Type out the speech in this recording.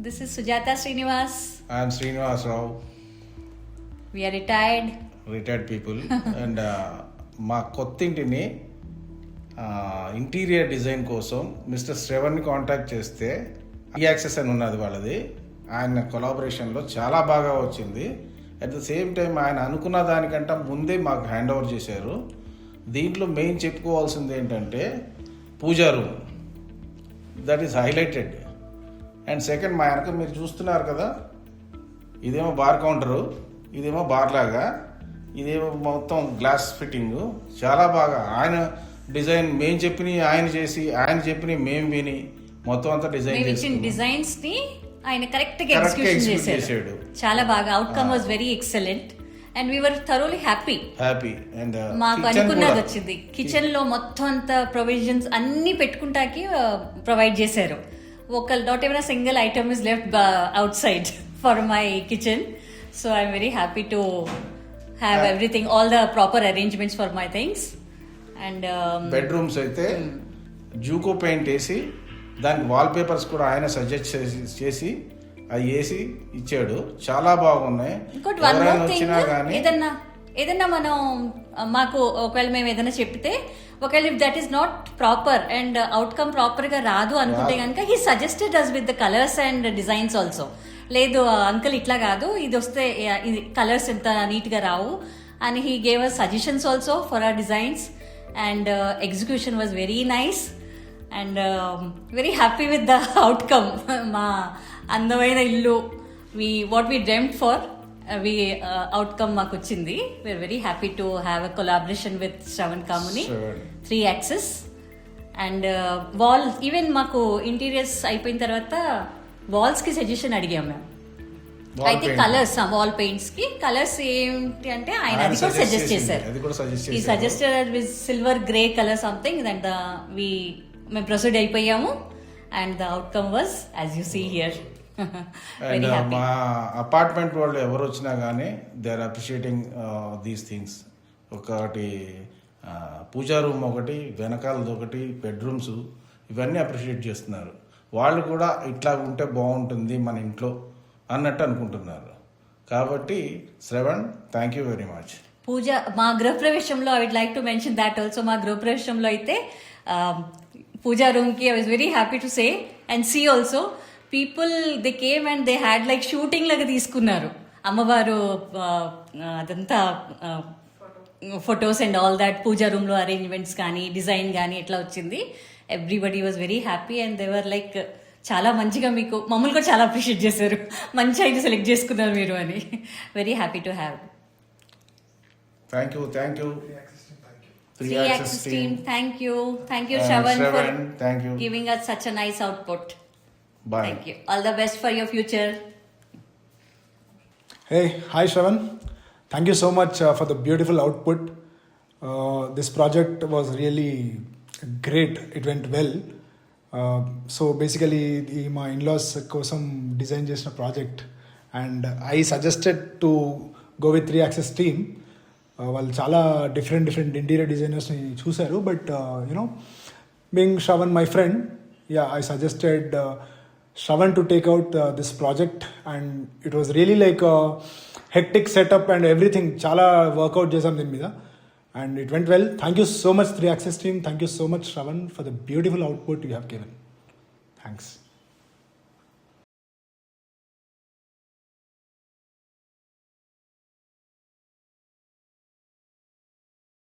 This is Sujata Srinivas. I am Srinivas Rao. We are retired. Retired people. And మా కొత్తింటిని interior design కోసం mister శ్రవణ్ని contact చేస్తే access అని ఉన్నది వాళ్ళది. ఆయన కొలాబరేషన్లో చాలా బాగా వచ్చింది. అట్ ద సేమ్ టైం ఆయన అనుకున్న దానికంటే ముందే మాకు హ్యాండ్ ఓవర్ చేశారు. దీంట్లో మెయిన్ చెప్పుకోవాల్సింది ఏంటంటే puja room, that is highlighted. And second, మా వెనక మీరు చూస్తున్నారు కదా, ఇదేమో బార్ కౌంటరు, ఇదేమో బార్ లాగా, ఇదేమో మొత్తం గ్లాస్ ఫిట్టింగ్. చాలా బాగా ఆయన డిజైన్ మేము చెప్పిన ఆయన చేసి, ఆయన చెప్పిన మేము విని మొత్తం అంతా డిజైన్ డిజైన్స్ ని ఆయన కరెక్ట్ గా ఎగ్జిక్యూషన్ చేశాడు. చాలా బాగా outcome was very excellent and we were thoroughly happy. And మాకు అనుకున్నది వచ్చింది. కిచెన్ లో మొత్తం అంతా ప్రొవిజన్స్ అన్ని పెట్టుకుంటాకి ప్రొవైడ్ చేశారు. Not ever single item is left outside for my kitchen. So I'm very happy to have everything, all the proper arrangements for my things. And bedrooms అయితే జూకో పెయింట్ వేసి దానికి వాల్ పేపర్స్ కూడా ఆయన suggest చేసి అది వేసి ఇచ్చాడు. చాలా బాగున్నాయి. ఏదన్నా మనం మాకు ఒకవేళ మేము ఏదైనా చెప్తే, ఒకవేళ if that is not proper and outcome proper గా రాదు అనుకుంటే కనుక he suggested us with the colours and designs also. లేదు అంకుల్ ఇట్లా కాదు, ఇది వస్తే ఇది కలర్స్ ఎంత నీట్ గా రావు అని he gave us suggestions also for our designs. And execution was very nice and very happy with the outcome. మా అందమైన ఇల్లు, what we dreamed for, outcome మాకు వచ్చింది. We are very happy to have a collaboration with Shravan Kamuni, 3 Axis. And wall even మాకు interiors అయిపోయిన తర్వాత walls కి suggestion అడిగాం మేము. అయితే కలర్స్, వాల్ పెయింట్స్ కి కలర్స్ ఏంటి అంటే ఆయన అది కూడా సజెస్ట్ చేశారు. ఈ suggested with silver grey colour something. That మేము ప్రొసీడ్ అయిపోయాము and the outcome was as you see here. And మా అపార్ట్మెంట్ వాళ్ళు ఎవరు వచ్చినా కానీ they are appreciating these things. ఒకటి పూజా రూమ్, ఒకటి వెనకాలది, ఒకటి బెడ్రూమ్స్, ఇవన్నీ అప్రిషియేట్ చేస్తున్నారు. వాళ్ళు కూడా ఇట్లా ఉంటే బాగుంటుంది మన ఇంట్లో అన్నట్టు అనుకుంటున్నారు. కాబట్టి Shravan, thank you very much. Puja మా గృహప్రవేశంలో I would like to mention that also. మా గృహప్రవేశంలో అయితే పూజా రూమ్ కి I was very happy to say and see also people they came and they had like shooting లాగా తీసుకున్నారు. అమ్మవారు అదంతా photos and all that, puja room లో అరేంజ్మెంట్స్ కానీ డిజైన్ కానీ ఎట్లా వచ్చింది. Everybody was very happy and they were like చాలా మంచిగా, మీకు మమ్మల్ని కూడా చాలా అప్రిషియేట్ చేశారు, మంచి అయితే సెలెక్ట్ చేసుకున్నారు మీరు అని. Very happy to have. Thank you 3 Axis team. Thank you Shravan for giving us such a nice output. Bye. Thank you. All the best for your future. Hey, hi Shravan. Thank you so much for the beautiful output. This project was really great. It went well. So basically my in-laws kosam design chesina project and I suggested to go with 3 Axis team. వాళ్ళు చాలా different interior డిజైనర్స్ని చూశారు. But being Shravan my friend, I suggested Shravan to take out this project and it was really like hectic setup and everything. చాలా work out చేసాం దీని మీద and it went well. Thank you so much 3 Axis team. Thank you so much Shravan for the beautiful output you have given. Thanks.